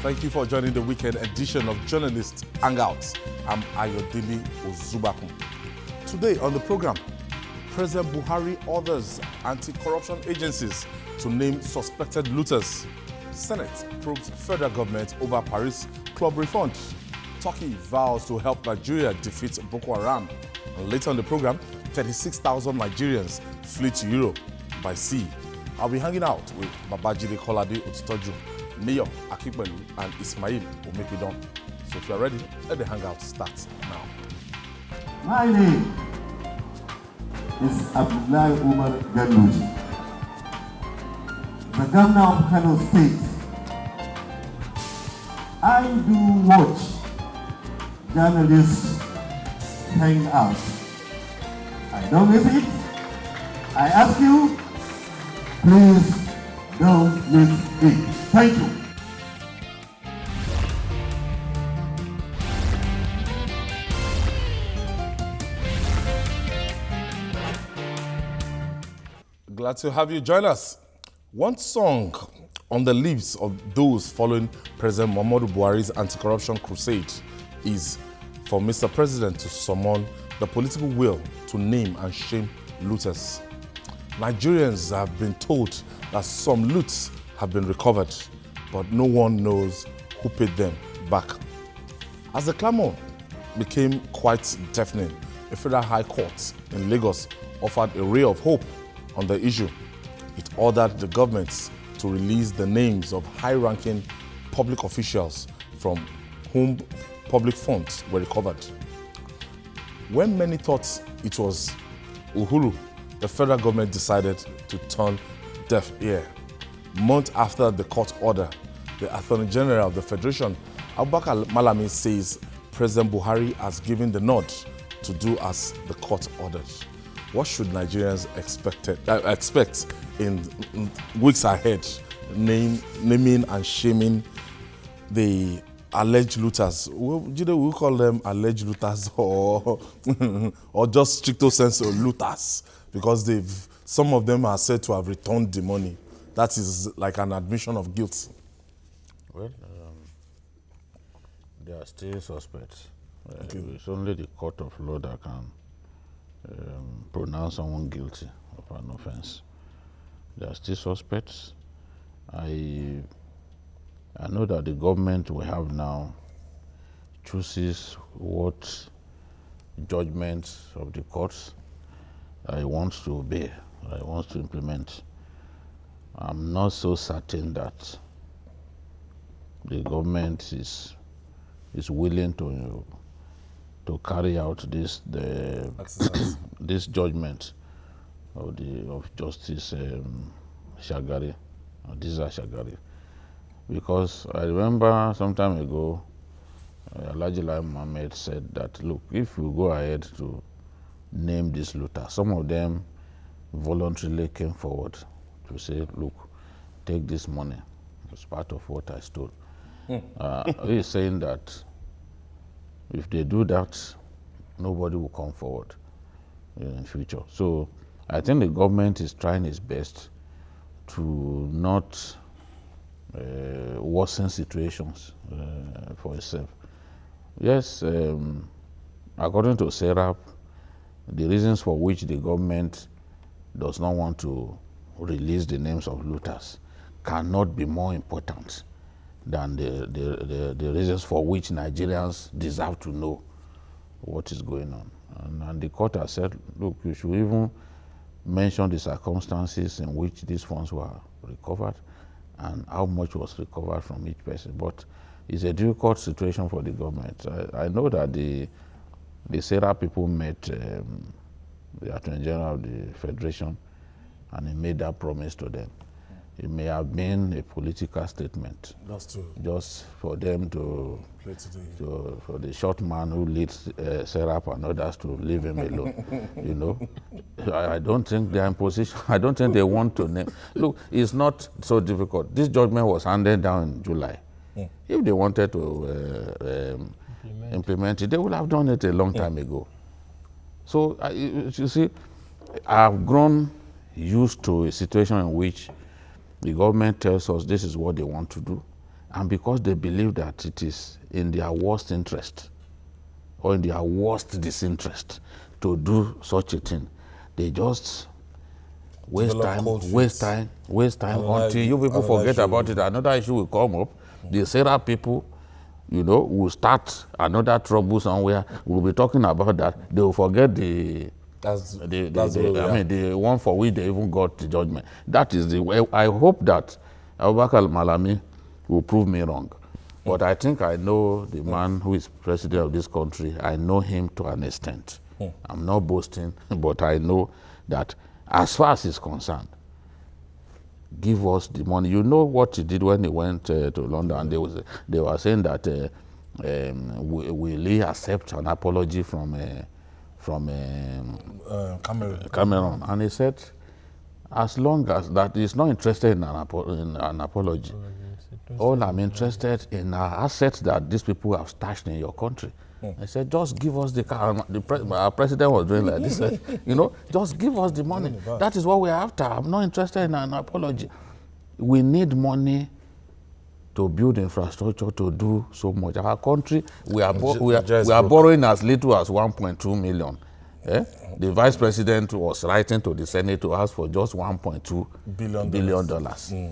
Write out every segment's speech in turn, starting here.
Thank you for joining the weekend edition of Journalist Hangout. I'm Ayodele Ozubakun. Today on the program, President Buhari orders anti-corruption agencies to name suspected looters. Senate probes federal government over Paris club refund. Turkey vows to help Nigeria defeat Boko Haram. And later on the program, 36,000 Nigerians flee to Europe by sea. I'll be hanging out with Babajide Kolade Otitoju, Mayor Akipelu, and Ismail Omekidon. So if you're ready, let the hangout start now. My name is Abdullahi Umar Ganuji, the governor of Kano State. I do watch journalists hang out. I don't miss it. I ask you, please don't miss it. Thank you. Glad to have you join us. One song on the lips of those following President Muhammadu Buhari's anti-corruption crusade is for Mr. President to summon the political will to name and shame looters. Nigerians have been told that some loots have been recovered, but no one knows who paid them back. As the clamor became quite deafening, a federal high court in Lagos offered a ray of hope on the issue. It ordered the government to release the names of high-ranking public officials from whom public funds were recovered. When many thought it was Uhuru, the federal government decided to turn deaf ear. Months after the court order, the Attorney General of the Federation, Abubakar Malami, says President Buhari has given the nod to do as the court ordered. What should Nigerians expect in weeks ahead, naming and shaming the alleged looters? We call them alleged looters or just stricto sensu looters, because some of them are said to have returned the money. That is like an admission of guilt. Well, they are still suspects. Okay. It's only the court of law that can pronounce someone guilty of an offense. They are still suspects. I know that the government we have now chooses what judgments of the courts I want to obey, I want to implement. I'm not so certain that the government is willing to carry out this judgment of Justice Shagari, Diza Shagari, because I remember some time ago, Alhaji Lai Mohammed said that, look, if you go ahead to name these looters, some of them voluntarily came forward to say, look, take this money. It's part of what I stole. He's saying that if they do that, nobody will come forward in future. So I think the government is trying its best to not worsen situations for itself. Yes, according to SERAP, the reasons for which the government does not want to release the names of looters cannot be more important than the reasons for which Nigerians deserve to know what is going on. And the court has said, look, you should even mention the circumstances in which these funds were recovered and how much was recovered from each person. But it's a difficult situation for the government. I know that the SERA people met the Attorney General of the Federation, and he made that promise to them. It may have been a political statement, just for them to for the short man who leads SERAP and others to leave him alone. You know, I don't think they are in position. I don't think they want to name. Look, it's not so difficult. This judgment was handed down in July. If they wanted to implement it, they would have done it a long time ago. So you see, I've grown used to a situation in which the government tells us this is what they want to do, And because they believe that it is in their worst interest or in their worst disinterest to do such a thing, they just waste time until you people forget about it. Another issue will come up. The Sarah people, you know, will start another trouble somewhere. We'll be talking about that. They will forget the one for which they even got the judgment. That is the way. I hope that Abubakar Malami will prove me wrong. But I think I know the man who is president of this country. I know him to an extent. I'm not boasting, but I know that as far as he's concerned, give us the money. You know what he did when he went to London, and they were saying that will he accept an apology from Cameroon? And he said, as long as that he's not interested in an apology, all I'm interested in are assets that these people have stashed in your country. I said, just give us the car. Our president was doing like this. You know, just give us the money. That is what we're after. I'm not interested in an apology. We need money to build infrastructure, to do so much. Our country, we are borrowing as little as 1.2 million. The vice president was writing to the Senate to ask for just $1.2 billion.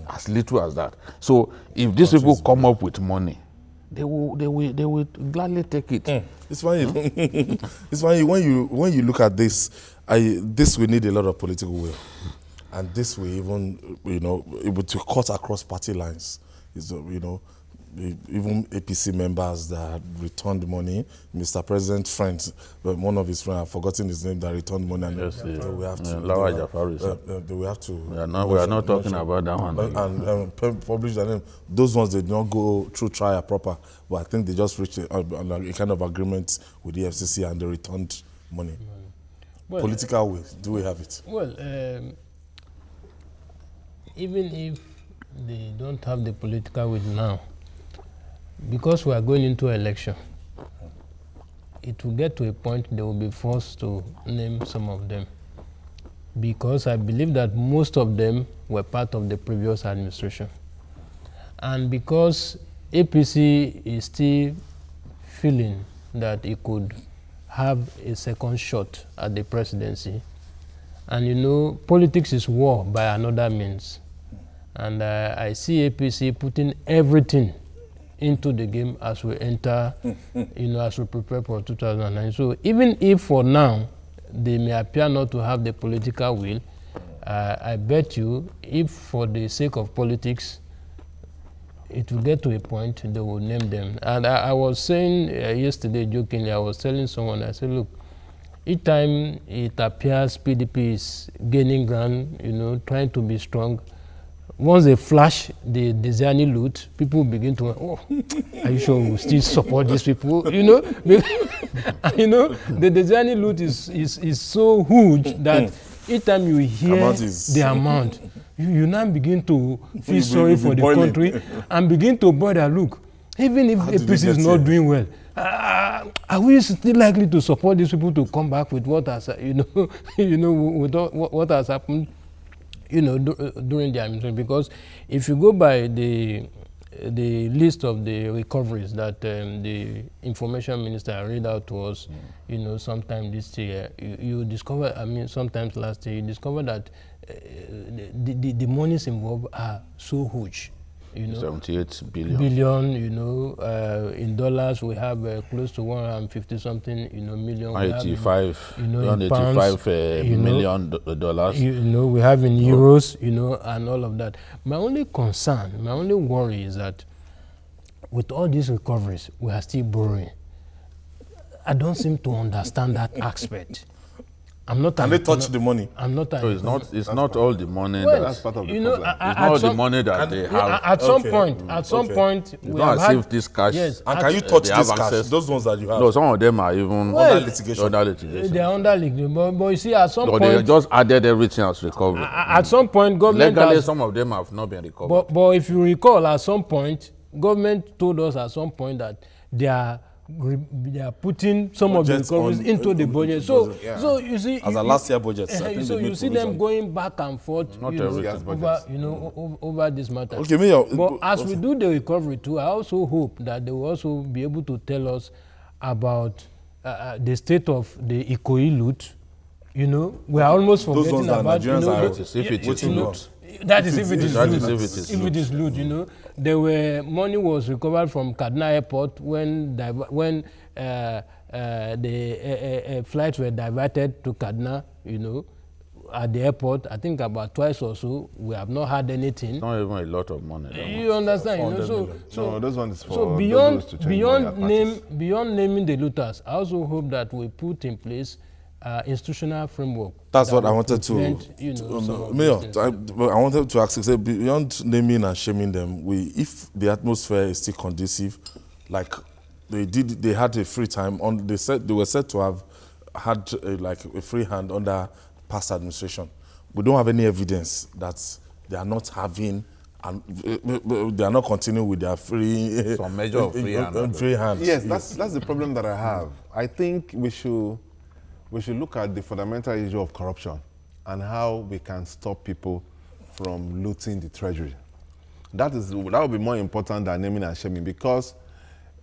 As little as that. So if these people come up with money, they will gladly take it. It's funny. It's funny when you look at this. This we need a lot of political will, and this we even able to cut across party lines. Is even APC members that returned money. Mr. President's friends, one of his friends, I've forgotten his name, that returned money. And yes, we have to. We have to. We are not talking about that one. And publish their name. Those ones, they did not go through trial proper, but I think they just reached a kind of agreement with the FCC and they returned money. Well, political will, do we have it? Well, even if they don't have the political will now, because we are going into election, it will get to a point they will be forced to name some of them. Because I believe that most of them were part of the previous administration. And because APC is still feeling that it could have a second shot at the presidency, and politics is war by another means. And I see APC putting everything into the game as we enter, as we prepare for 2009. So even if for now they may appear not to have the political will, I bet you, if for the sake of politics, it will get to a point they will name them. And I was saying yesterday jokingly, I was telling someone, I said, look, each time it appears PDP is gaining ground, trying to be strong, once they flash the Desiani loot, people begin to, oh, are you sure we still support these people? The Desiani loot is so huge that each time you hear the amount, you now begin to feel sorry for the country and begin to bother. Look, even if APC is not doing well, are we still likely to support these people to come back with what has, with what has happened? During the administration? Because if you go by the list of the recoveries that the information minister read out to us, sometime this year, you discover, sometimes last year, you discover that the monies involved are so huge. 78 billion. In dollars we have close to 150 something, million. 185 million dollars. We have in euros, and all of that. My only concern, my only worry is that with all these recoveries, we are still borrowing. I don't seem to understand that aspect. I'm not. Can they touch the money? I'm not. So it's not all the money. Well, that's part of the problem. It's not all the money that they have. At some point, we have had this cash. Yes. And can you touch this cash? Those ones that you have? No, some of them are even under litigation. They are under litigation. But you see, at some point, they just added everything as recovery. At some point, government legally, some of them have not been recovered. But if you recall, at some point, government told us at some point that their they are putting some of the recoveries into the budget. So you see, as a last year budget, so you see them going back and forth, over this matter. Okay, but as we do the recovery too, I also hope that they will also be able to tell us about the state of the Ikoyi loot. You know, we are almost forgetting about loot. That is if it is loot, you know. There were money was recovered from Kaduna Airport when the flights were diverted to Kaduna, you know, at the airport. I think about twice or so. We have not had anything. It's not even a lot of money. You understand? You know, no, those ones for so beyond naming the looters, I also hope that we put in place institutional framework. That's what I wanted to. Mayor, I wanted to ask you, say, beyond naming and shaming them, if the atmosphere is still conducive, like they had a free time on. They were said to have had a free hand under past administration. We don't have any evidence that they are not having. And they are not continuing with their free. Some measure of free hand. Yes, that's the problem that I have. I think we should look at the fundamental issue of corruption and how we can stop people from looting the treasury. That would be more important than naming and shaming, because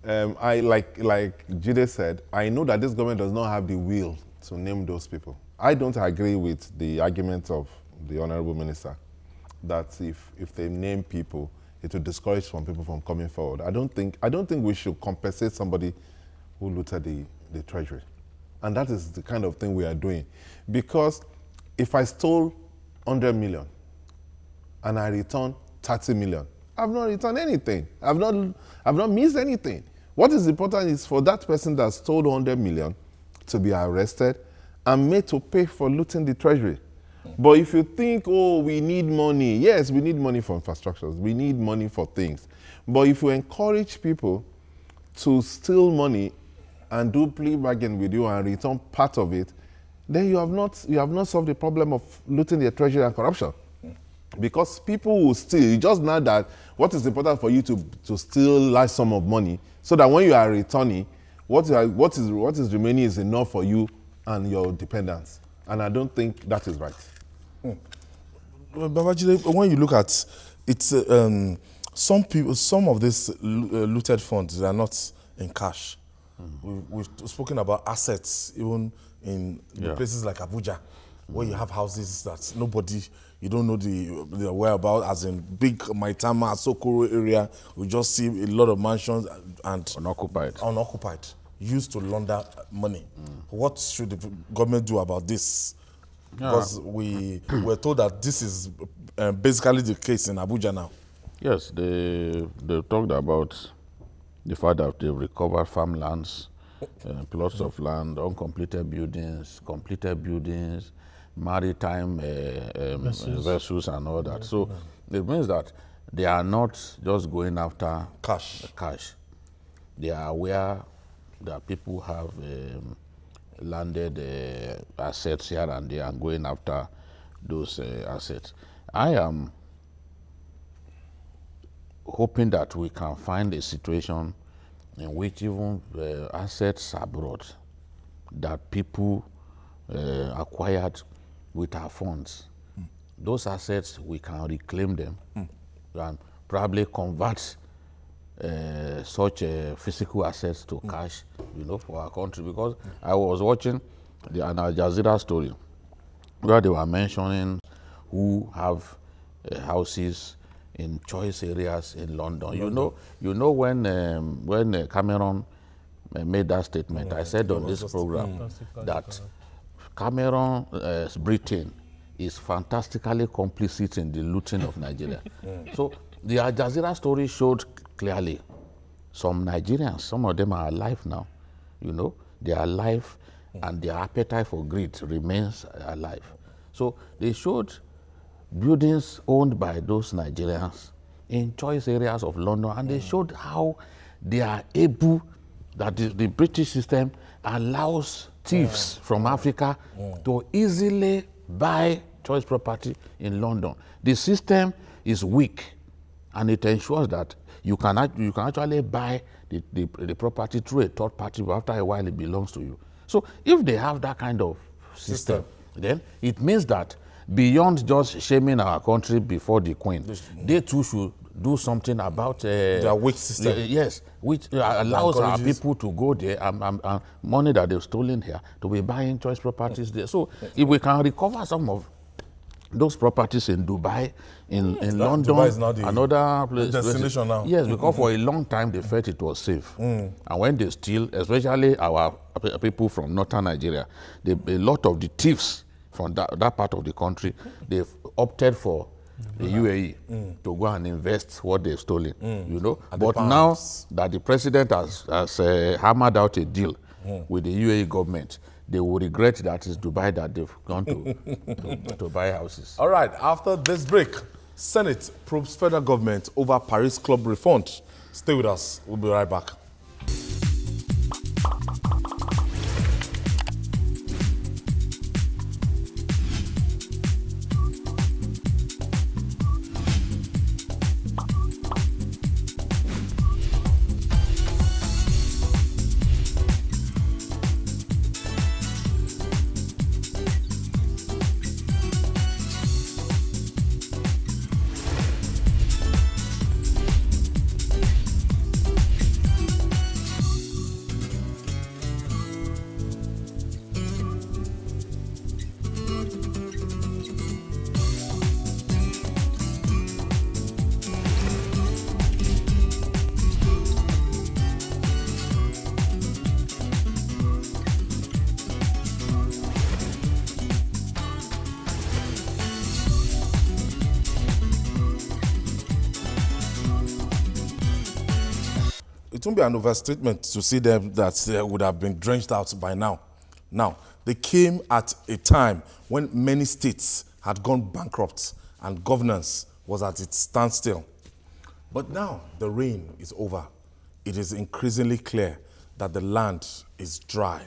like Jide said, I know that this government does not have the will to name those people. I don't agree with the argument of the Honorable Minister that if they name people, it will discourage some people from coming forward. I don't think we should compensate somebody who looted the treasury. And that is the kind of thing we are doing. Because if I stole 100 million and I return 30 million, I've not returned anything. I've not missed anything. What is important is for that person that stole 100 million to be arrested and made to pay for looting the treasury. But if you think, oh, we need money, yes, we need money for infrastructures, we need money for things. But if you encourage people to steal money and do plea bargain with you and return part of it, then you have not solved the problem of looting the treasury and corruption. Because people will steal. Just now that what is important for you to steal large sum of money, so that when you are returning, what is remaining is enough for you and your dependents. And I don't think that is right. Babajide, when you look at it, some of these looted funds, they are not in cash. We've spoken about assets, even in the places like Abuja, where you have houses that you don't know the whereabouts, as in big Maitama, Sokoro area. We just see a lot of mansions and unoccupied, used to launder money. What should the government do about this? Because we were told that this is basically the case in Abuja now. Yes, they talked about the fact that they've recovered farmlands, plots of land, uncompleted buildings, completed buildings, maritime vessels and all that. So it means that they are not just going after cash. They are aware that people have landed assets here and there and going after those assets. I am hoping that we can find a situation in which even assets abroad that people acquired with our funds, those assets, we can reclaim them and probably convert such physical assets to cash, for our country. Because I was watching an Al Jazeera story where they were mentioning who have houses in choice areas in London. You know when Cameron made that statement, I said on this program that Cameron, Britain, is fantastically complicit in the looting of Nigeria. So the Al Jazeera story showed clearly some Nigerians, some of them are alive now. They are alive and their appetite for greed remains alive. So they showed buildings owned by those Nigerians in choice areas of London, and they showed how they are able, that the British system allows thieves from Africa to easily buy choice property in London. The system is weak, and it ensures that you can actually buy the property through a third party, but after a while it belongs to you. So if they have that kind of system, then it means that beyond just shaming our country before the Queen, they too should do something about their weak system. Yes, which allows our people to go there and money that they've stolen here to be buying choice properties there. So if we can recover some of those properties in Dubai, in London, Dubai is now the another place, destination now. Yes, because for a long time they felt it was safe. And when they steal, especially our people from northern Nigeria, a lot of the thieves from that part of the country, they've opted for the UAE to go and invest what they've stolen, you know. But now that the president has hammered out a deal with the UAE government, they will regret that it's Dubai that they've gone to buy houses. All right, after this break, Senate probes federal government over Paris Club refund. Stay with us. We'll be right back. It won't be an overstatement to see them that they would have been drenched out by now. Now, they came at a time when many states had gone bankrupt and governance was at its standstill. But now the rain is over. It is increasingly clear that the land is dry.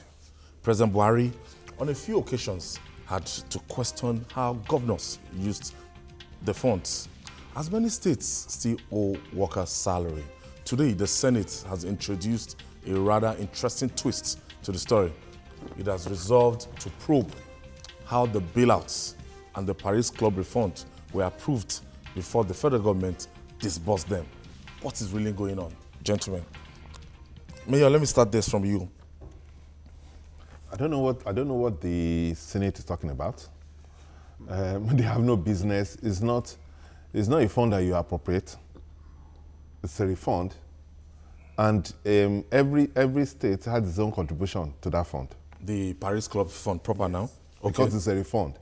President Buhari, on a few occasions, had to question how governors used the funds, as many states still owe workers' salary. Today, the Senate has introduced a rather interesting twist to the story. It has resolved to probe how the bailouts and the Paris Club refund were approved before the federal government disbursed them. What is really going on, gentlemen? Mayor, let me start this from you. I don't know what the Senate is talking about. They have no business. It's not a fund that you appropriate. It's a refund, and every state has its own contribution to that fund. The Paris Club fund proper now? Okay. Because it's a refund.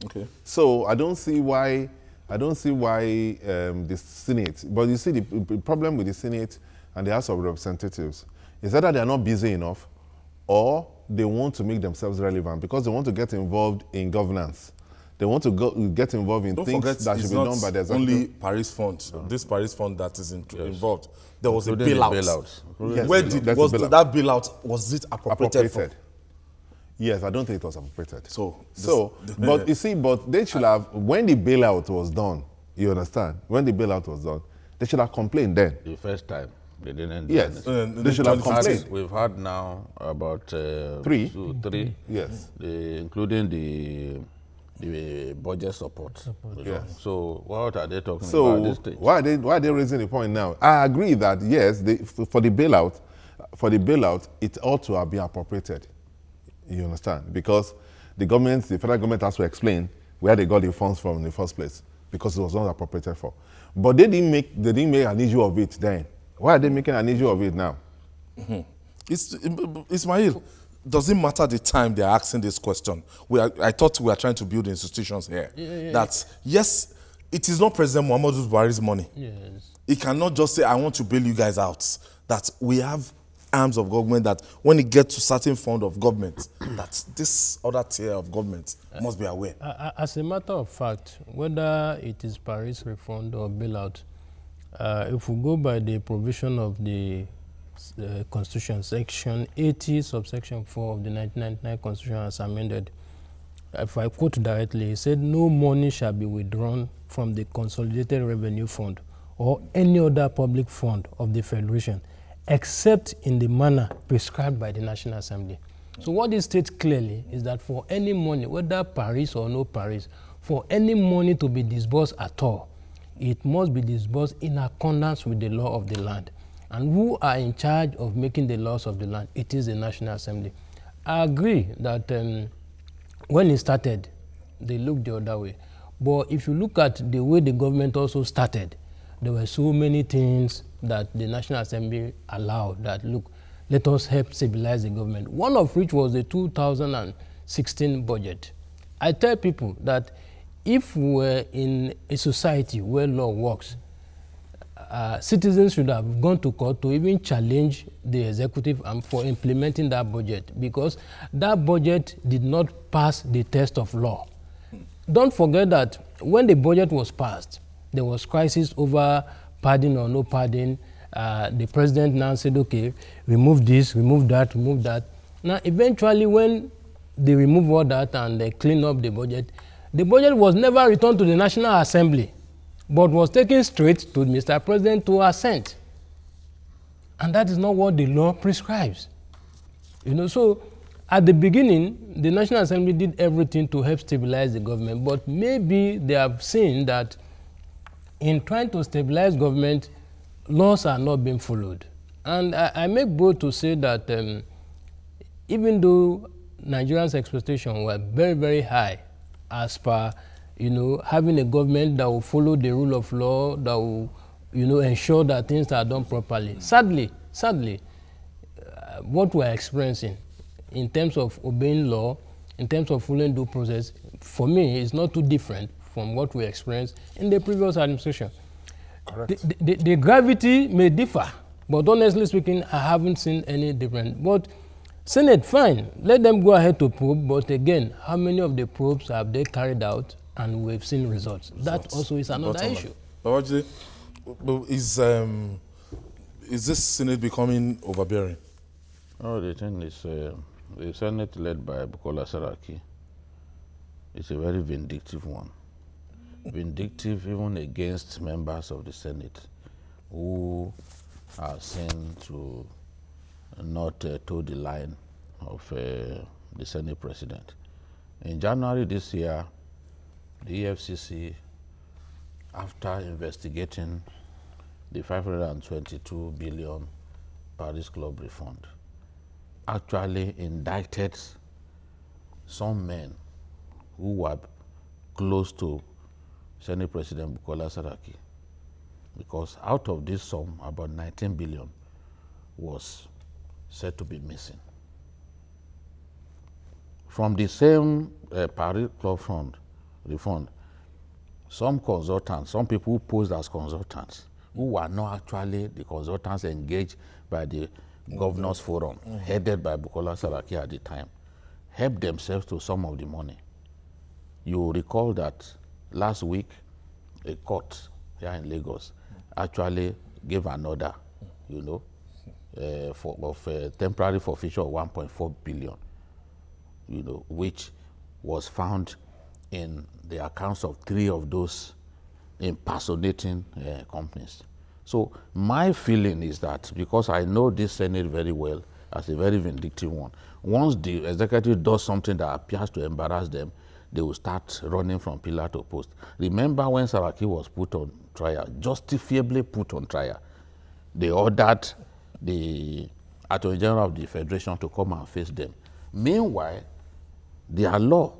Okay. So I don't see why the Senate, but you see the problem with the Senate and the House of Representatives is either they are not busy enough or they want to make themselves relevant because they want to get involved in governance. They want to get involved in things that should be done by the executive. Only Paris fund, this Paris fund that is involved. There was a bailout. Yes, where did that bailout? Was it appropriated for? Yes, I don't think it was appropriated. But you see, but they should have, when the bailout was done, you understand? When the bailout was done, they should have complained then. The first time, they didn't do yes, anything. They should have complained. We've had now about three. Yes. Including the budget support. Yes. So what are they talking about at this stage? Why are they raising the point now? I agree that yes, for the bailout, it ought to have been appropriated. You understand? Because the federal government has to explain where they got the funds from in the first place, because it was not appropriated for. But they didn't make an issue of it then. Why are they making an issue of it now? Ismail, does it matter the time they are asking this question? I thought we are trying to build institutions here. That, yes, it is not President Muhammadu Buhari's money. Yes. He cannot just say, I want to bail you guys out. That we have arms of government that when it gets to certain fund of government, that this other tier of government must be aware. As a matter of fact, whether it is Paris refund or bailout, if we go by the provision of the Constitution, Section 80, subsection 4 of the 1999 Constitution as amended, if I quote directly, it said, no money shall be withdrawn from the Consolidated Revenue Fund or any other public fund of the Federation, except in the manner prescribed by the National Assembly. So what it states clearly is that for any money, whether Paris or no Paris, for any money to be disbursed at all, it must be disbursed in accordance with the law of the land. And who are in charge of making the laws of the land? It is the National Assembly. I agree that when it started, they looked the other way. But if you look at the way the government also started, there were so many things that the National Assembly allowed that, look, let us help stabilize the government. One of which was the 2016 budget. I tell people that if we were in a society where law works, citizens should have gone to court to even challenge the executive for implementing that budget, because that budget did not pass the test of law. Don't forget that when the budget was passed, there was crisis over pardon or no pardon. The president now said, okay, remove this, remove that, remove that. Now, eventually, when they remove all that and they clean up the budget was never returned to the National Assembly, but was taken straight to Mr. President to assent. And that is not what the law prescribes. You know, so at the beginning, the National Assembly did everything to help stabilize the government, but maybe they have seen that in trying to stabilize government, laws are not being followed. And I make bold to say that even though Nigerians' expectations were very, very high as per, you know, having a government that will follow the rule of law, that will, you know, ensure that things are done properly. Sadly, what we're experiencing in terms of obeying law, in terms of following due process, for me, is not too different from what we experienced in the previous administration. Correct. The gravity may differ, but honestly speaking, I haven't seen any difference. But Senate, fine, let them go ahead to probe, but again, how many of the probes have they carried out and we've seen results? That also is another issue. Babaji, is this Senate becoming overbearing? Oh, the thing is, the Senate led by Bukola Saraki is a very vindictive one. Vindictive even against members of the Senate who are seen to not toe the line of the Senate president. In January this year, the EFCC, after investigating the 522 billion Paris Club refund, actually indicted some men who were close to Senate President Bukola Saraki, because out of this sum, about 19 billion was said to be missing. From the same Paris Club fund refund, some consultants, some people who posed as consultants, who were not actually the consultants engaged by the Governors Forum, headed by Bukola Saraki at the time, helped themselves to some of the money. You will recall that last week, a court here in Lagos actually gave an order, you know, of temporary forfeiture of 1.4 billion, you know, which was found in the accounts of 3 of those impersonating companies. So my feeling is that, because I know this Senate very well as a very vindictive one, once the executive does something that appears to embarrass them, they will start running from pillar to post. Remember when Saraki was put on trial, justifiably put on trial, they ordered the Attorney General of the Federation to come and face them. Meanwhile, their law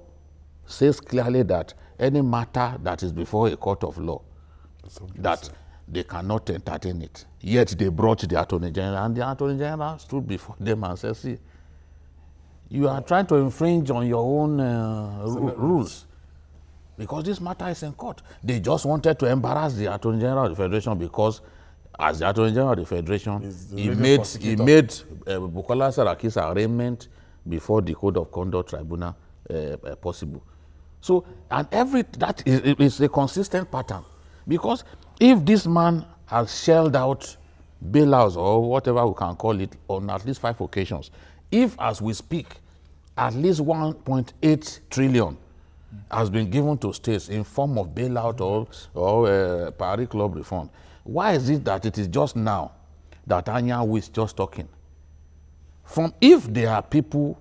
says clearly that any matter that is before a court of law, that they cannot entertain it. Yet they brought the Attorney General, and the Attorney General stood before them and said, see, you are trying to infringe on your own rules, because this matter is in court. They just wanted to embarrass the Attorney General of the Federation, because as the Attorney General of the Federation, he made Bukola Saraki's arraignment before the Code of Conduct Tribunal possible. So, and that is a consistent pattern, because if this man has shelled out bailouts or whatever we can call it on at least 5 occasions, if as we speak, at least 1.8 trillion has been given to states in form of bailout or Paris Club refund, why is it that it is just now that Anyanwu is just talking? If there are people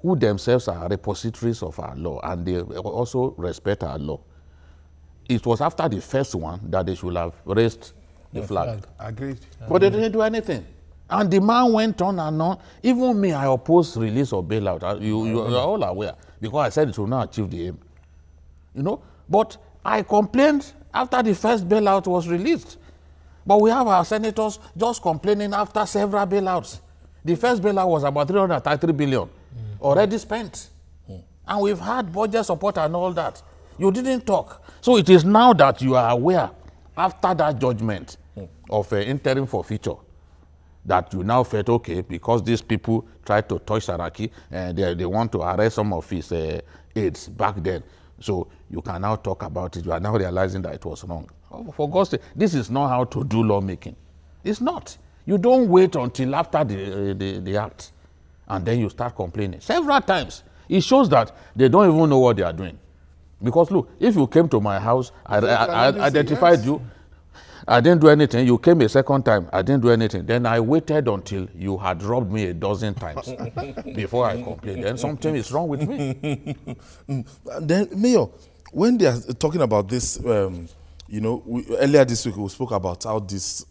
who themselves are repositories of our law and they also respect our law, it was after the first one that they should have raised the flag. Agreed. But they didn't do anything. And the man went on and on. Even me, I opposed release of bailout. You are all aware, because I said it will not achieve the aim. You know, but I complained after the first bailout was released. But we have our senators just complaining after several bailouts. The first bailout was about 333 billion already spent. And we've had budget support and all that. You didn't talk. So it is now that you are aware, after that judgment of interim forfeiture, that you now felt, okay, because these people tried to touch Saraki and they want to arrest some of his aides back then. So you can now talk about it. You are now realizing that it was wrong. Oh, for God's sake, this is not how to do lawmaking. It's not. You don't wait until after the act and then you start complaining. Several times. It shows that they don't even know what they are doing. Because look, if you came to my house, I identified you, I didn't do anything. You came a second time, I didn't do anything. Then I waited until you had robbed me a dozen times before I complained. Then something is wrong with me. Then, Mayor, when they are talking about this, you know, earlier this week we spoke about how this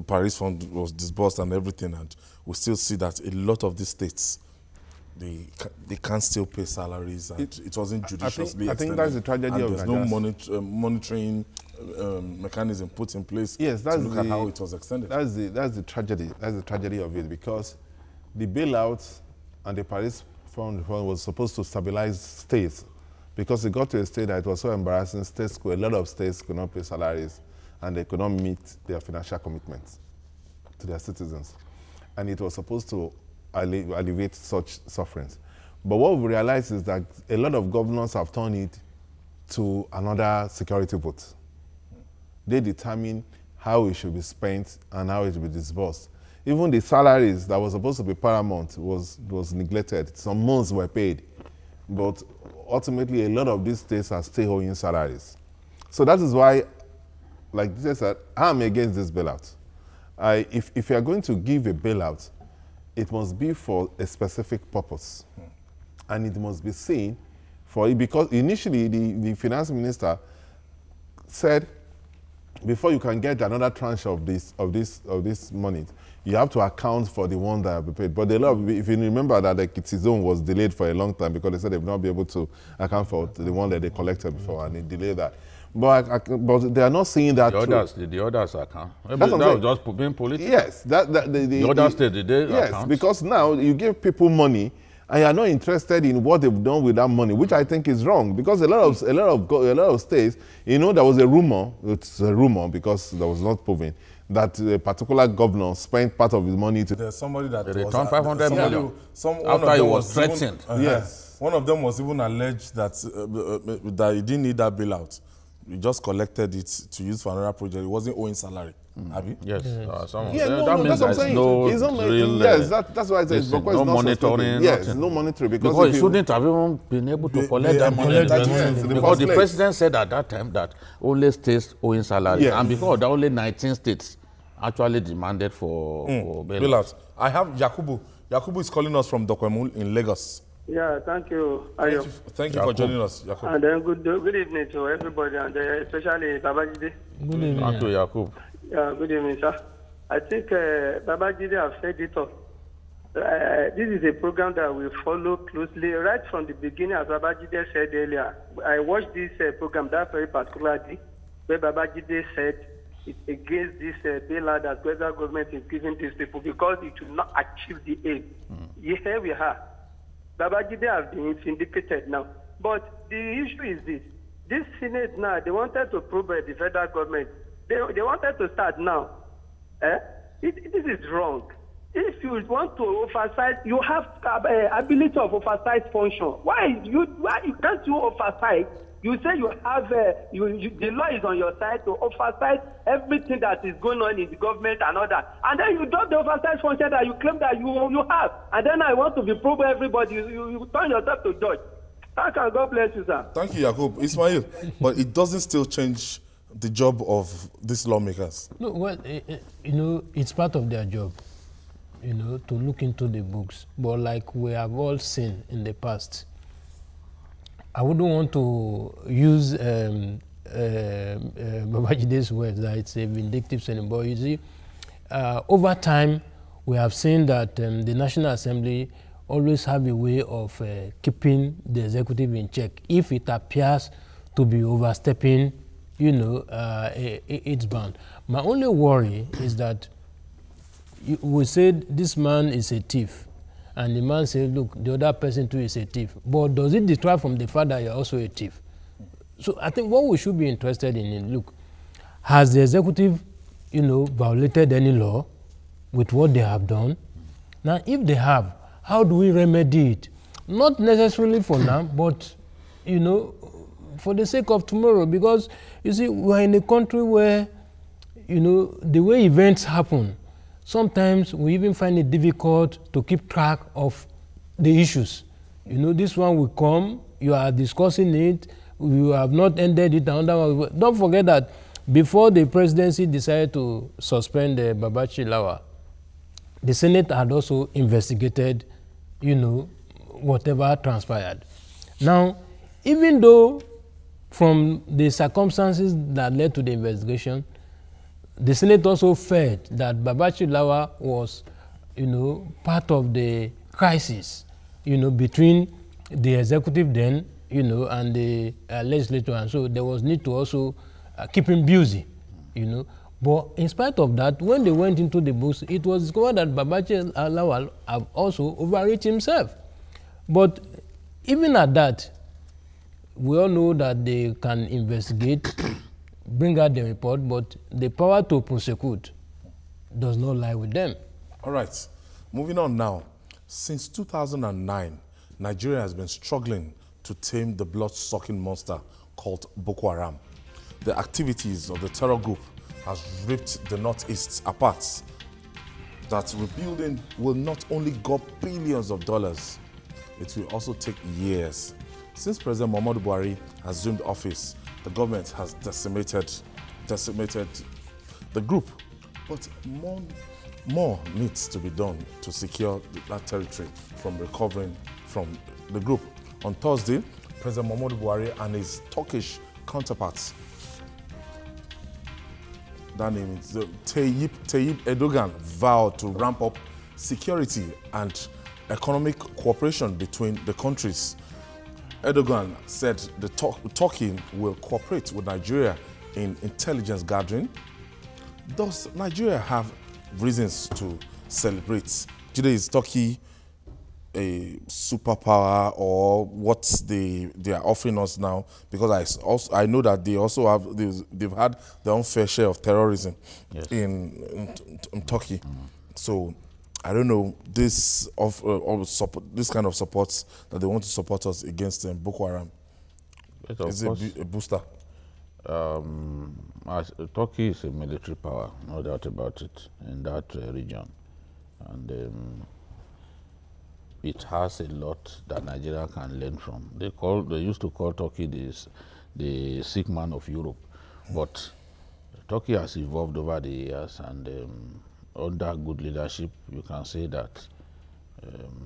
Paris Fund was disbursed and everything, and we still see that a lot of these states, they can't still pay salaries, and it wasn't judiciously I think that's the tragedy of there's no monitoring mechanism put in place. Yes, that's to look at how it was extended. That's the tragedy. That's the tragedy of it, because the bailouts and the Paris Fund was supposed to stabilize states, because it got to a state that it was so embarrassing. A lot of states could not pay salaries, and they could not meet their financial commitments to their citizens, and it was supposed to alleviate such sufferings. But what we realize is that a lot of governors have turned it to another security vote. They determine how it should be spent and how it should be disbursed. Even the salaries that were supposed to be paramount was neglected. Some months were paid, but ultimately a lot of these states are still owing salaries. So that is why, like I said, I'm against this bailout. If you are going to give a bailout, it must be for a specific purpose, and it must be seen for it, because initially the finance minister said, before you can get another tranche of this money, you have to account for the one that have been paid. But if you remember that the Kitizone was delayed for a long time because they said they would not be able to account for the one that they collected before, and they delayed that. But they are not seeing that. The others account. Maybe that was just being political. Yes, the other state, did they yes, account? because now you give people money and you are not interested in what they've done with that money, which I think is wrong. Because a lot of states, you know, there was a rumor. It's a rumor because that was not proven, that a particular governor spent part of his money to. There's somebody that they returned 500 million after he was threatened. Yes, one of them was even alleged that that he didn't need that bailout. He just collected it to use for another project. He wasn't owing salary. Yes. That means that's there's no real. Yes, that's why I said no monitoring. Yes, nothing. no monitoring, because he shouldn't have even been able to collect that money. Because the president said at that time that only states owing salary, and because there only 19 states actually demanded for bailout. I have Yakubu. Yakubu is calling us from Dokwemul in Lagos. Yeah, thank you. Thank you for joining us, Yakubu. And then good evening to everybody, and especially Babajide. Good evening. Thank you, Yakub. Yeah, good evening, sir. I think Babajide have said it all. This is a program that we follow closely right from the beginning, as Babajide said earlier. I watched this program that very particularly, where Babajide said it's against this bailout that federal government is giving these people because it will not achieve the aim. Here we are. Babajide has been vindicated now. But the issue is this Senate now, they wanted to probe the federal government. They wanted to start now. This is wrong. If you want to oversight, you have ability of oversight function. Why can't you oversight? You say you have the law is on your side to oversight everything that is going on in the government and all that, and then you drop the oversight function that you claim that you have, and then I want to be probing everybody. You turn yourself to judge. Thank you. God bless you, sir. Thank you, Yakub. Ismail, but it doesn't still change the job of these lawmakers? No, well, you know, it's part of their job, you know, to look into the books. But like we have all seen in the past, I wouldn't want to use Babajide's words that it's a vindictive sin. But you see, over time, we have seen that the National Assembly always have a way of keeping the executive in check if it appears to be overstepping, you know, its bound. My only worry is that we said this man is a thief, and the man said, look, the other person too is a thief. But does it detract from the fact that you're also a thief? So I think what we should be interested in is, look, has the executive, you know, violated any law with what they have done? Now, if they have, how do we remedy it? Not necessarily for now, but, you know, for the sake of tomorrow. Because, you see, we're in a country where, you know, the way events happen, sometimes we even find it difficult to keep track of the issues. You know, this one will come, you are discussing it, you have not ended it, another one. Don't forget that before the presidency decided to suspend Babachi Lawa, the Senate had also investigated, you know, whatever transpired. Now, even though from the circumstances that led to the investigation, the Senate also felt that Babachi Lawa was, you know, part of the crisis, you know, between the executive then, you know, and the legislature, and so there was need to also keep him busy, you know. But in spite of that, when they went into the books, it was discovered that Babachi Lawa have also overreached himself. But even at that, we all know that they can investigate, bring out the report, but the power to prosecute does not lie with them. All right, moving on now. Since 2009, Nigeria has been struggling to tame the blood-sucking monster called Boko Haram. The activities of the terror group has ripped the Northeast apart. That rebuilding will not only go billions of dollars, it will also take years. Since President Muhammadu Buhari assumed office, the government has decimated the group. But more needs to be done to secure that territory from recovering from the group. On Thursday, President Muhammadu Buhari and his Turkish counterparts, that name is Tayyip Erdogan, vowed to ramp up security and economic cooperation between the countries. Erdogan said Turkey will cooperate with Nigeria in intelligence gathering. Does Nigeria have reasons to celebrate? Today, is Turkey a superpower, or what they are offering us now? Because I know that they also have they've had their own fair share of terrorism, yes, in Turkey. So I don't know this this kind of support that they want to support us against Boko Haram. Is it a booster? Turkey is a military power, no doubt about it, in that region, and it has a lot that Nigeria can learn from. They used to call Turkey the sick man of Europe, but Turkey has evolved over the years, and under good leadership, you can say that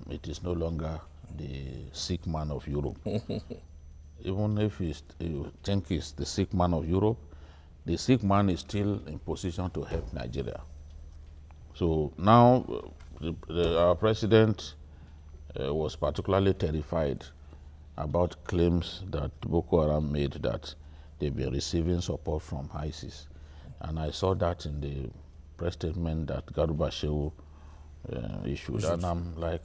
it is no longer the sick man of Europe. Even if you think it's the sick man of Europe, the sick man is still in position to help Nigeria. So now our president was particularly terrified about claims that Boko Haram made that they've been receiving support from ISIS. And I saw that in the press statement that Garuba Shehu issued. And I'm like,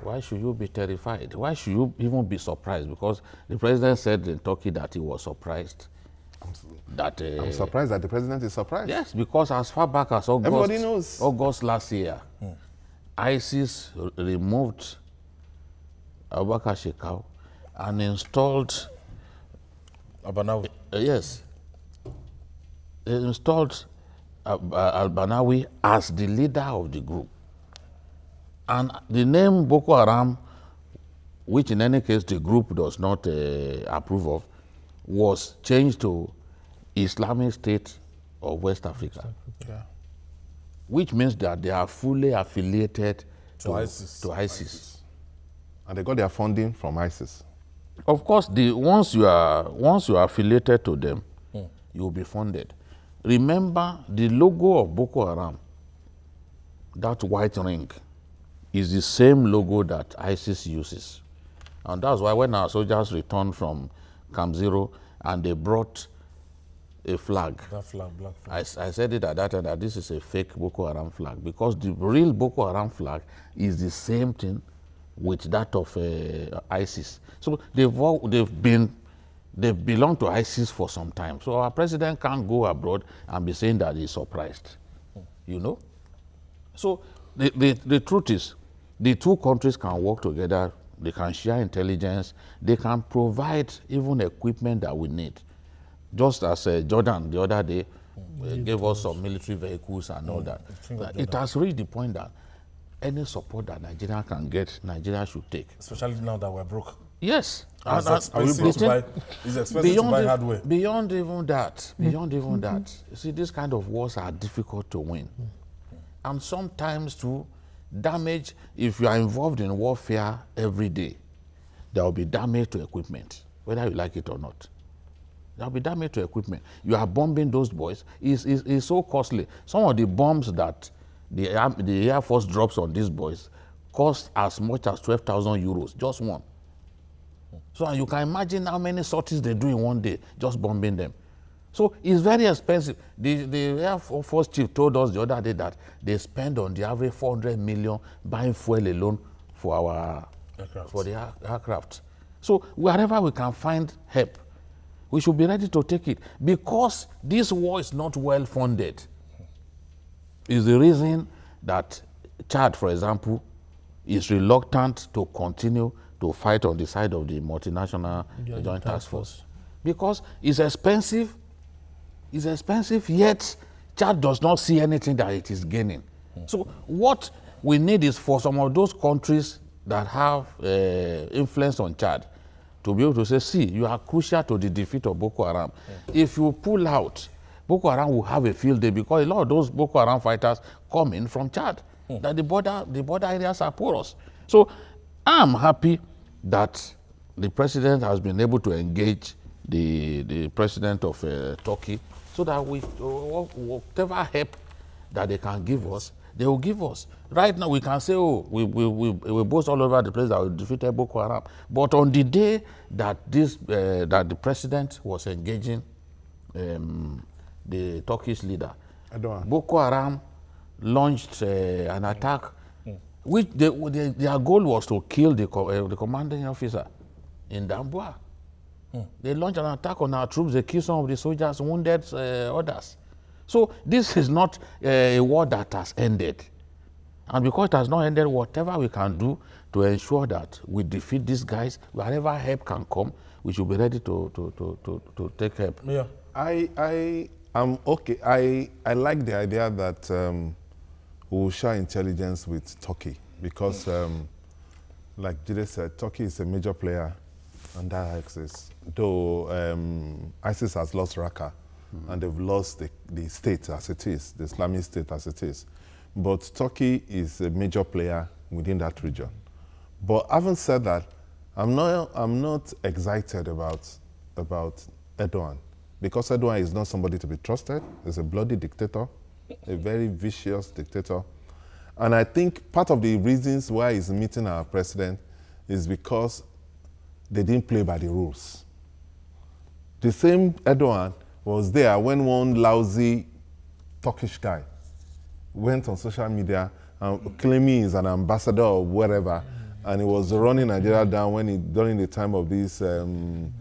why should you be terrified? Why should you even be surprised? Because the president said in Turkey that he was surprised. That, I'm surprised that the president is surprised. Yes, because as far back as August last year, ISIS removed Abubakar Shekau and installed Al-Banawi. Yes. They installed Al-Banawi as the leader of the group. And the name Boko Haram, which in any case the group does not approve of, was changed to Islamic State of West Africa. Yeah. Which means that they are fully affiliated to ISIS. And they got their funding from ISIS. Of course, once you are affiliated to them, you will be funded. Remember, the logo of Boko Haram, that white ring, is the same logo that ISIS uses. And that's why when our soldiers returned from Camp Zero and they brought a flag. That flag, black flag. I said it at that time that this is a fake Boko Haram flag, because the real Boko Haram flag is the same thing with that of ISIS. So they belong to ISIS for some time. So our president can't go abroad and be saying that he's surprised, you know. So the truth is, the two countries can work together. They can share intelligence. They can provide even equipment that we need. Just as Jordan the other day gave us some military vehicles and all that. It has reached the point that any support that Nigeria can get, Nigeria should take. Especially now that we're broke. Yes. It's expensive to buy hardware. Beyond even that, you see, this kind of wars are difficult to win. And sometimes to damage, if you are involved in warfare every day, there will be damage to equipment, whether you like it or not. There will be damage to equipment. You are bombing those boys. It's so costly. Some of the bombs that the Air Force drops on these boys cost as much as 12,000 euros, just one. So you can imagine how many sorties they do in one day, just bombing them. So it's very expensive. The Air Force chief told us the other day that they spend on the average 400 million buying fuel alone for our aircraft. So wherever we can find help, we should be ready to take it, because this war is not well funded. Is the reason that Chad, for example, is reluctant to continue to fight on the side of the multinational joint task force. Because it's expensive, yet Chad does not see anything that it is gaining. So what we need is for some of those countries that have influence on Chad to be able to say, see, you are crucial to the defeat of Boko Haram. If you pull out, Boko Haram will have a field day, because a lot of those Boko Haram fighters come in from Chad. That the border areas are porous. So I'm happy that the president has been able to engage the president of Turkey, so that whatever help that they can give us, they will give us. Right now we can say, oh, we boast all over the place that we defeated Boko Haram. But on the day that that the president was engaging the Turkish leader, Boko Haram launched an attack, which their goal was to kill the commanding officer in Damboa. They launched an attack on our troops. They killed some of the soldiers, wounded others. So this is not a war that has ended. And because it has not ended, whatever we can do to ensure that we defeat these guys, wherever help can come, we should be ready to take help. Yeah. I'm okay. I like the idea that we will share intelligence with Turkey, because, like Jide said, Turkey is a major player on that axis. Though ISIS has lost Raqqa, and they've lost the state as it is, the Islamic State as it is. But Turkey is a major player within that region. But having said that, I'm not excited about Erdogan, because Erdogan is not somebody to be trusted. He's a bloody dictator, a very vicious dictator. And I think part of the reasons why he's meeting our president is because they didn't play by the rules. The same Erdogan was there when one lousy Turkish guy went on social media claiming he's an ambassador or whatever, and he was running Nigeria down during the time of this IPOB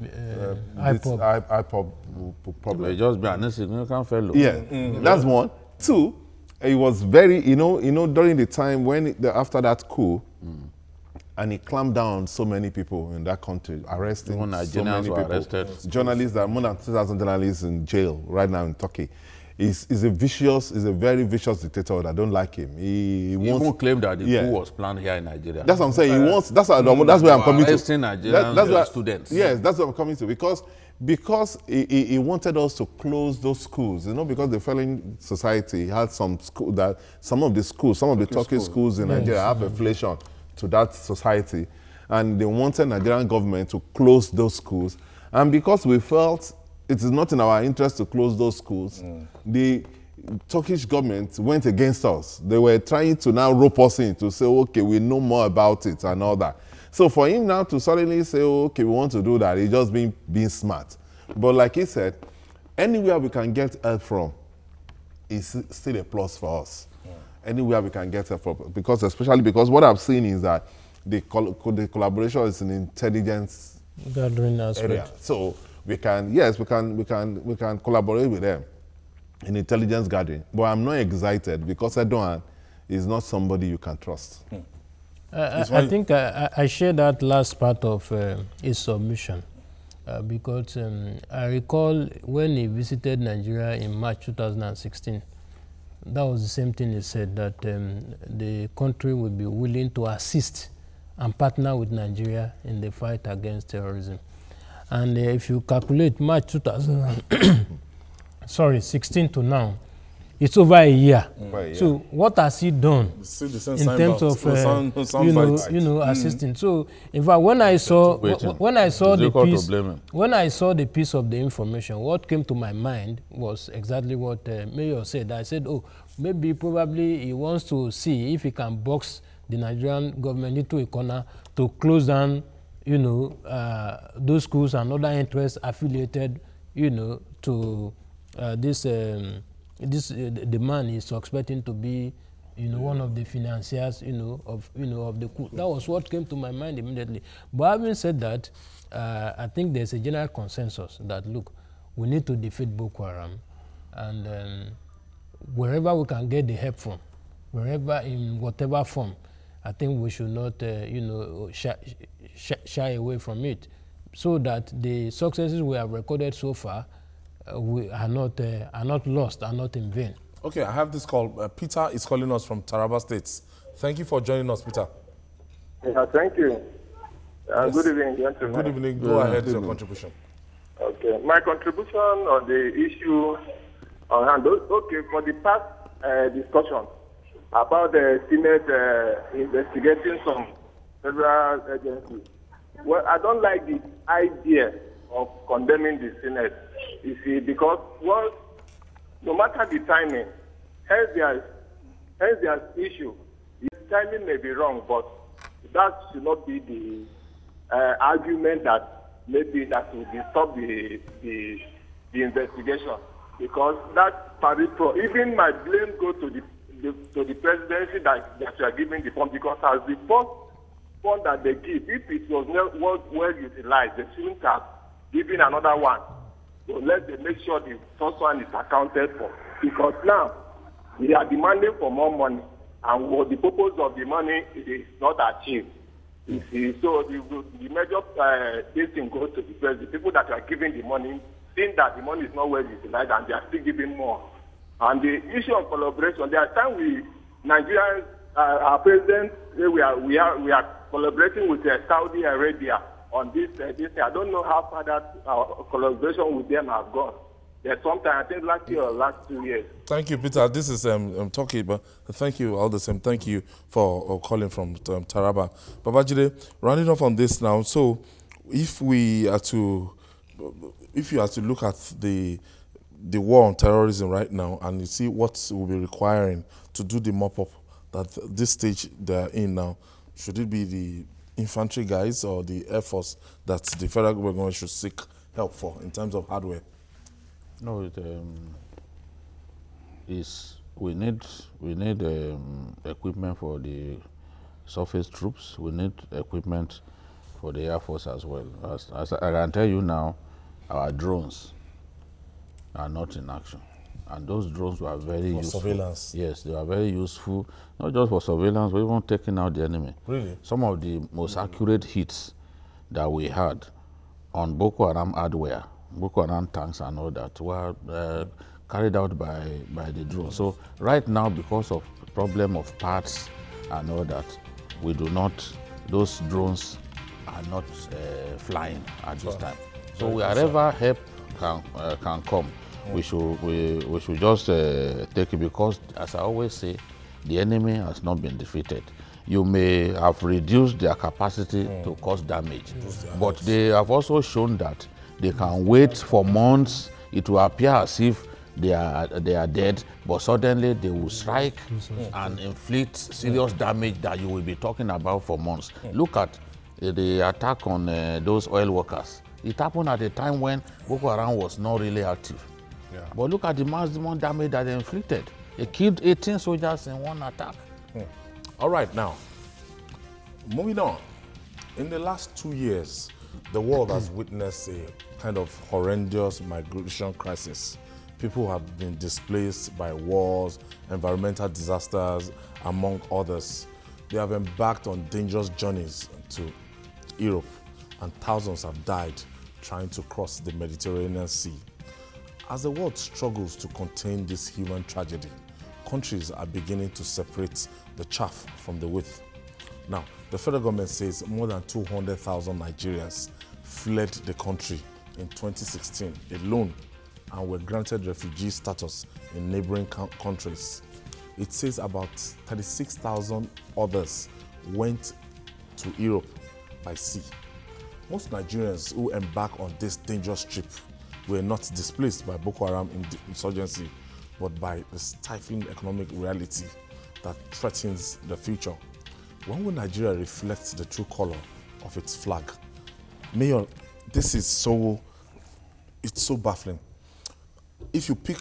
problem. Just be an insignificant fellow. Yeah, that's one. Two, he was very, during the time after that coup, and he clamped down on so many people in that country, arresting so many people. Arrested. Journalists, there are more than 2,000 journalists in jail right now in Turkey. He's a very vicious dictator. I don't like him. He won't claim that the coup was planned here in Nigeria. That's what I'm saying. That's where I'm coming to. Arresting Nigerian students. Yes, that's what I'm coming to. Because because he wanted us to close those schools, you know, because the failing society had some school that some of the Turkish schools in Nigeria have affiliation to that society, and they wanted Nigerian government to close those schools. And because we felt it is not in our interest to close those schools, the Turkish government went against us. They were trying to now rope us in to say, okay, we know more about it and all that. So for him now to suddenly say, oh, okay, we want to do that, he's just being smart. But like he said, anywhere we can get help from is still a plus for us. Anywhere we can get help from, especially because what I've seen is that the collaboration is an intelligence gathering aspect. Area. So we can, yes, we can collaborate with them in intelligence gathering. But I'm not excited because Erdogan is not somebody you can trust. I think I share that last part of his submission because I recall when he visited Nigeria in March 2016, that was the same thing he said, that the country would be willing to assist and partner with Nigeria in the fight against terrorism. And if you calculate March 16 to now, it's over a year. So what has he done in terms of assisting? So in fact, when I saw the piece of the information, what came to my mind was exactly what Mayor said. I said, oh, probably he wants to see if he can box the Nigerian government into a corner to close down, those schools and other interests affiliated, to the man is expecting to be, one of the financiers, of the coup. That was what came to my mind immediately. But having said that, I think there's a general consensus that, look, we need to defeat Boko Haram, and wherever we can get the help from, in whatever form, I think we should not, shy away from it, so that the successes we have recorded so far are not lost, are not in vain. Okay, I have this call. Peter is calling us from Taraba State. Thank you for joining us, Peter. Yeah, thank you. Yes. Good evening, gentlemen. Good evening. Go ahead with your contribution. Okay, my contribution on the issue on hand. Okay, for the past discussion about the Senate investigating some federal agencies. Well, I don't like the idea of condemning the Senate. You see, because no matter the timing, hence there's issue. The timing may be wrong, but that should not be the argument that maybe that will stop the investigation. Because that even my blame go to the presidency that you are giving the form, because as the first one that they give, if it was not well utilized, they shouldn't have given another one. So let them make sure the first one is accounted for. Because now, we are demanding for more money, and what the purpose of the money is not achieved. You see, so the major thing goes to the people that are giving the money, seeing that the money is not well utilized, and they are still giving more. And the issue of collaboration, there are times Nigerians, our president, we are collaborating with Saudi Arabia on this. I don't know how far that collaboration with them has gone. There's sometime, I think last year or last 2 years. Thank you, Peter. This is Toki, but thank you all the same. Thank you for calling from Taraba. Babajide, rounding off on this now. So, if you are to look at the war on terrorism right now, and you see what will be requiring to do the mop-up that this stage they're in now, should it be the infantry guys or the Air Force that the federal government should seek help for in terms of hardware? No, we need equipment for the surface troops. We need equipment for the Air Force as well. As I can tell you now, our drones are not in action. And those drones were very useful. For surveillance? Yes, they were very useful, not just for surveillance, but even taking out the enemy. Really? Some of the most accurate hits that we had on Boko Haram hardware, Boko Haram tanks and all that, were carried out by the drone. So right now, because of the problem of parts and all that, those drones are not flying at this time. So wherever help can come, we should just take it, because, as I always say, the enemy has not been defeated. You may have reduced their capacity to cause damage, but they have also shown that they can wait for months. It will appear as if they are dead, but suddenly they will strike and inflict serious damage that you will be talking about for months. Look at the attack on those oil workers. It happened at a time when Boko Haram was not really active. Yeah. But look at the maximum damage that they inflicted. They killed 18 soldiers in one attack. All right, now, moving on. In the last 2 years, the world has witnessed a kind of horrendous migration crisis. People have been displaced by wars, environmental disasters, among others. They have embarked on dangerous journeys to Europe, and thousands have died trying to cross the Mediterranean Sea. As the world struggles to contain this human tragedy, countries are beginning to separate the chaff from the wheat. Now, the federal government says more than 200,000 Nigerians fled the country in 2016 alone and were granted refugee status in neighboring countries. It says about 36,000 others went to Europe by sea. Most Nigerians who embark on this dangerous trip were not displaced by Boko Haram insurgency, but by the stifling economic reality that threatens the future. When will Nigeria reflect the true color of its flag? Mayor, this is so baffling. If you pick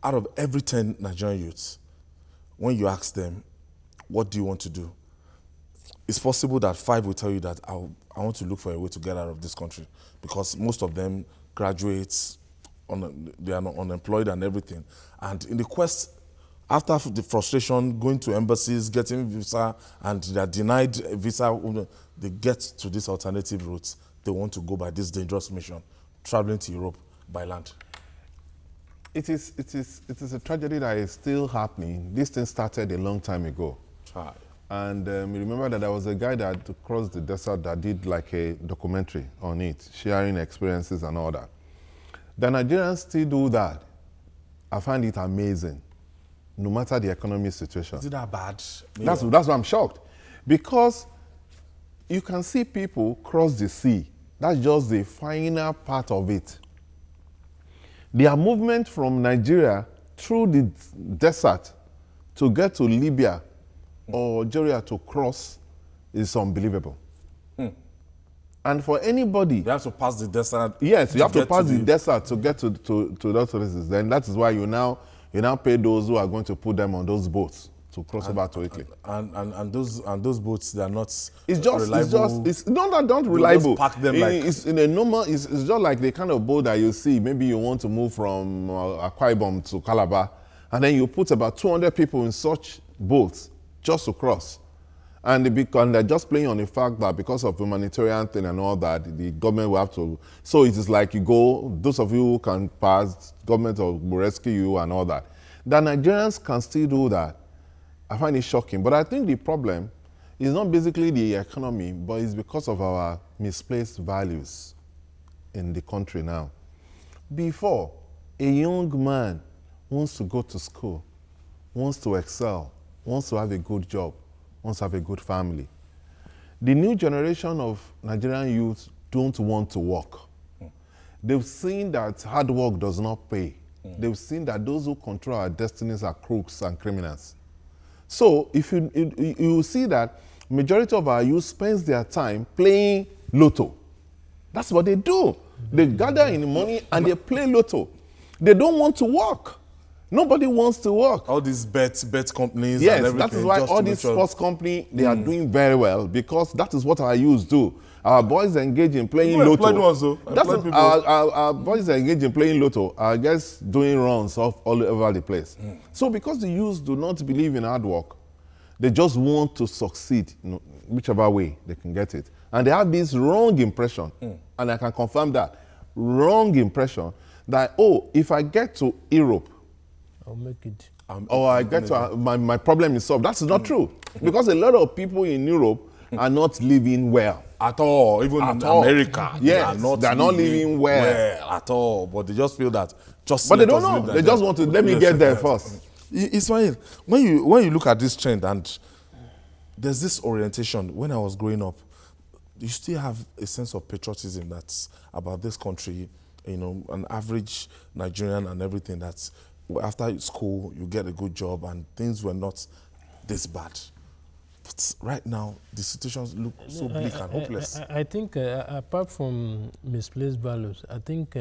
out of every 10 Nigerian youths, when you ask them, what do you want to do? It's possible that 5 will tell you that I want to look for a way to get out of this country, because most of them graduates, they are not unemployed and everything. And in the quest, after the frustration, going to embassies, getting visa, and they are denied a visa, they get to these alternative routes. They want to go by this dangerous mission, traveling to Europe by land. It is a tragedy that is still happening. This thing started a long time ago. And you remember that there was a guy that crossed the desert that did like a documentary on it, sharing experiences and all that. The Nigerians still do that. I find it amazing, no matter the economic situation. Is it that bad? That's why I'm shocked. Because you can see people cross the sea. That's just the final part of it. Their movement from Nigeria through the desert to get to Libya or Algeria to cross is unbelievable. And for anybody... You have to pass the desert. Yes, you have to pass the desert to get to those places. Then that is why you now pay those who are going to put them on those boats to cross over to Italy. And those boats, they are not reliable. It's not reliable. Just pack them it's in a normal. It's just like the kind of boat that you see. Maybe you want to move from Akwa Ibom to Calabar, and then you put about 200 people in such boats just to cross. And they're just playing on the fact that because of humanitarian thing and all that, the government will have to. So it is like you go, those of you who can pass, government will rescue you and all that. The Nigerians can still do that. I find it shocking. But I think the problem is not basically the economy, but it's because of our misplaced values in the country now. Before, a young man wants to go to school, wants to excel, wants to have a good job, wants to have a good family. The new generation of Nigerian youth don't want to work. They've seen that hard work does not pay. They've seen that those who control our destinies are crooks and criminals. So if you see that majority of our youth spends their time playing lotto. That's what they do. They gather in the money and they play lotto. They don't want to work. Nobody wants to work. All these bet companies yes, and everything. That is why all these sports companies, they are doing very well, because that is what our youth do. Our boys engage in playing lotto. Our boys engage in playing lotto. Our guys doing runs all over the place. So because the youth do not believe in hard work, they just want to succeed, whichever way they can get it. And they have this wrong impression, and I can confirm that, wrong impression that, oh, if I get to Europe, I'll make it. Or I get to, my problem is solved. That's not true. Because a lot of people in Europe are not living well. at all. Even At in all. America, Yes, they're not living well at all. But they just feel that just. But they let don't us know. live They just want to let me get there first. Ismail, when you look at this trend, and there's this orientation. When I was growing up, you still have a sense of patriotism that's about this country. You know, an average Nigerian and everything. That's after school you get a good job, and things were not this bad. But right now, the situations look so bleak and hopeless. I think apart from misplaced values, I think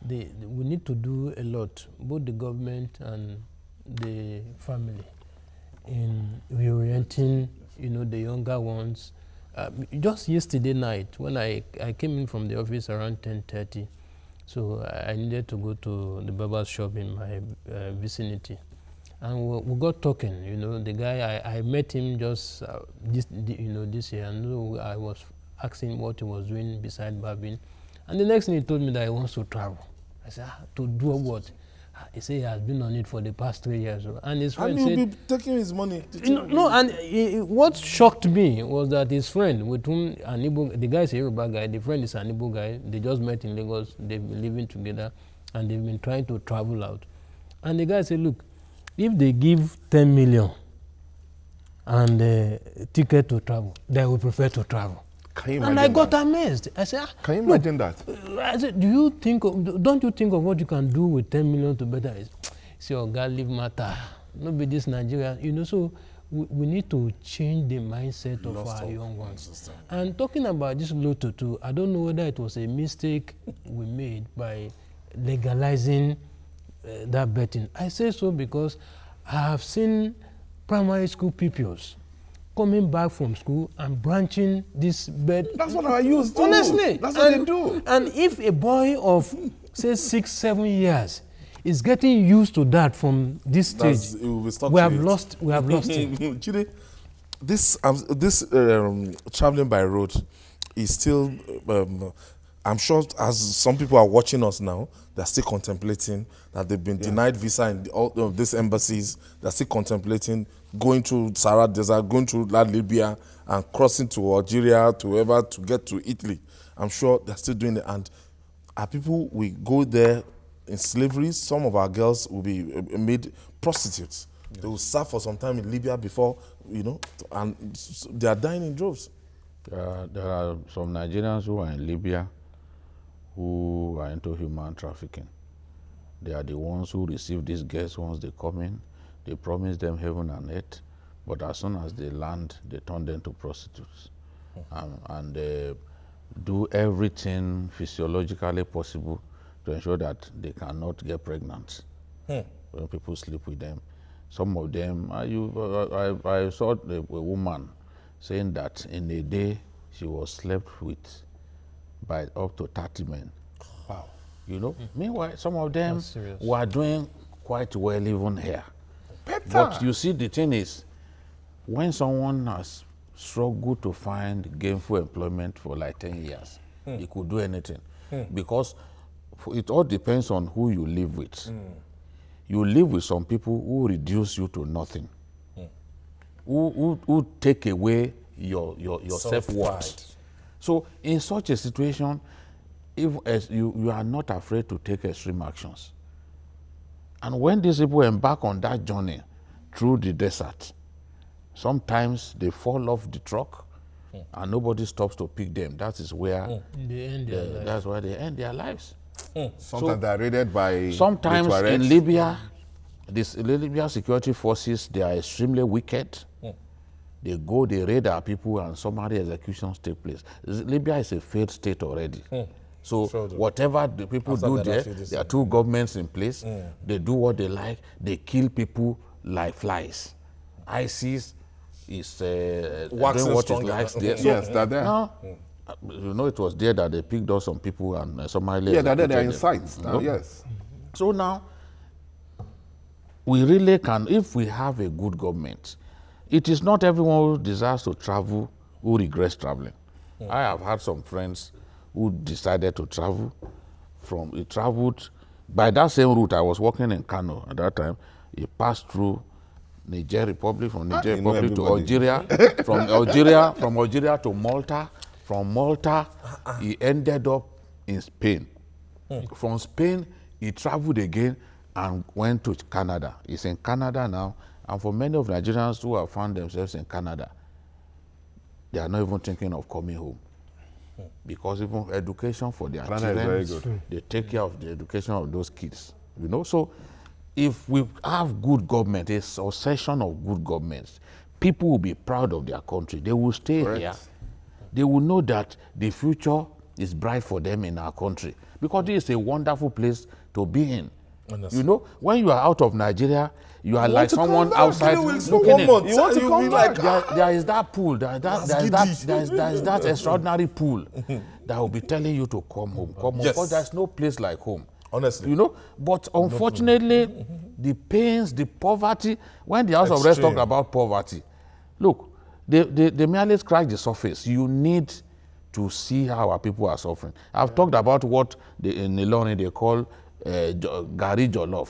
we need to do a lot, both the government and the family, in reorienting, you know, the younger ones. Just yesterday night, when I came in from the office around 10:30, so I needed to go to the barber's shop in my vicinity. And we got talking, you know, the guy, I met him just this year, and I was asking what he was doing beside barbing. And the next thing he told me that he wants to travel. I said, to do what? He said he has been on it for the past 3 years. And his friend said, you'll be taking his money. What shocked me was that his friend, with whom the guy is a Yoruba guy, the friend is an Igbo guy, they just met in Lagos, they've been living together, and they've been trying to travel out. And the guy said, look, if they give 10 million and a ticket to travel, they will prefer to travel. Can you imagine and I got that? amazed. I said, Can you imagine that? I said, don't you think of what you can do with 10 million to better it? Say, oh, God, live matter. Not be this Nigeria. You know, so we need to change the mindset of our young ones. And talking about this Lotto too, I don't know whether it was a mistake we made by legalizing that betting. I say so because I have seen primary school pupils coming back from school and branching this bet. That's what I used to. Honestly. That's what they do. And if a boy of, say, 6, 7 years is getting used to that from this stage, we have lost him. Chide, this traveling by road is still, I'm sure as some people are watching us now, they're still contemplating that they've been denied visa in all of these embassies. They're still contemplating going through Sahara Desert, going through Libya, and crossing to Algeria, to get to Italy. I'm sure they're still doing it. And our people will go there in slavery. Some of our girls will be made prostitutes. Yes. They will serve for some time in Libya before, you know, and they are dying in droves. There are some Nigerians who are in Libya who are into human trafficking. They are the ones who receive these guests once they come in. They promise them heaven and earth, but as soon as they land, they turn them to prostitutes. And do everything physiologically possible to ensure that they cannot get pregnant when people sleep with them. Some of them, I saw a woman saying that in a day she was slept with by up to 30 men. Wow. You know, meanwhile, some of them were doing quite well even here. But you see, the thing is, when someone has struggled to find gainful employment for like 10 years, he could do anything. Because it all depends on who you live with. You live with some people who reduce you to nothing, who take away your self-worth. So in such a situation, if you are not afraid to take extreme actions. And when these people embark on that journey through the desert, sometimes they fall off the truck and nobody stops to pick them. That is where that's where they end their lives. Sometimes they are raided by sometimes in Libya, Libya security forces, they are extremely wicked. They go, they raid our people, and summary executions take place. Libya is a failed state already. So whatever the people do there, there are two governments in place. They do what they like. They kill people like flies. ISIS is doing what it likes there. So, yes, they're there. Now, you know, it was there that they picked up some people and summarily. Yeah, they're in sight now, yes. So now, we really can, if we have a good government, it is not everyone who desires to travel who regrets traveling. I have had some friends who decided to travel. He traveled by that same route. I was working in Kano at that time. He passed through Niger Republic, from Niger Republic to Algeria, from Algeria to Malta, From Malta, he ended up in Spain. From Spain, he traveled again and went to Canada. He's in Canada now. And for many of Nigerians who have found themselves in Canada, they are not even thinking of coming home. Because even education for their children, they take care of the education of those kids. You know, so if we have good government, a succession of good governments, people will be proud of their country. They will stay here. They will know that the future is bright for them in our country. Because this is a wonderful place to be in. You know, when you are out of Nigeria, you are like someone outside looking in. You want to come back? There is that pool, there is that extraordinary pool that will be telling you to come home. Come home. Because there's no place like home. Honestly. You know, but unfortunately, the pains, the poverty, when the House of Reps talk about poverty, look, they merely scratch the surface. You need to see how our people are suffering. I've talked about what in Ilorin they call Gari Jollof.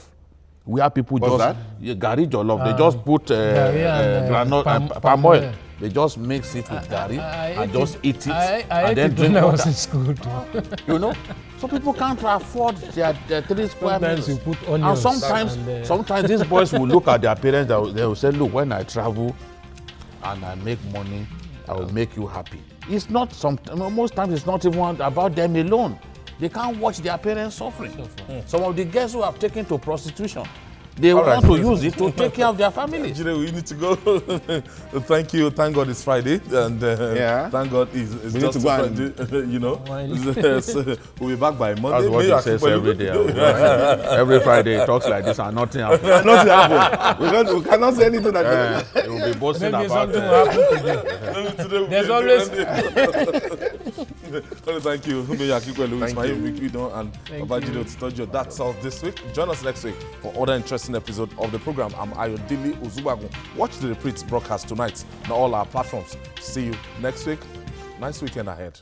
Where people Gari Jollof, they just put granola, palm oil. They just mix it with gari and just eat it and then drink water. I was in school too. You know, so people can't afford their 3 square meals. You put onions. And sometimes these boys will look at their parents. They will say, "Look, when I travel and I make money, I will make you happy." It's not most times it's not even about them alone. They can't watch their parents suffering. Some of the girls who have taken to prostitution, they want to use it to take care of their families. We need to go. Thank you. Thank God it's Friday. And thank God it's just Friday. You know. So we'll be back by Monday. That's what he says every day. Every Friday he talks like this and nothing happens. Nothing happens. We cannot say anything like that. He will be boasting about something will happen today. There's always... Thank you. And Babajide Otitonjo. That's all this week. Join us next week for other interesting episode of the program. I'm Ayodele Ozubagun. Watch the repeat broadcast tonight on all our platforms. See you next week. Nice weekend ahead.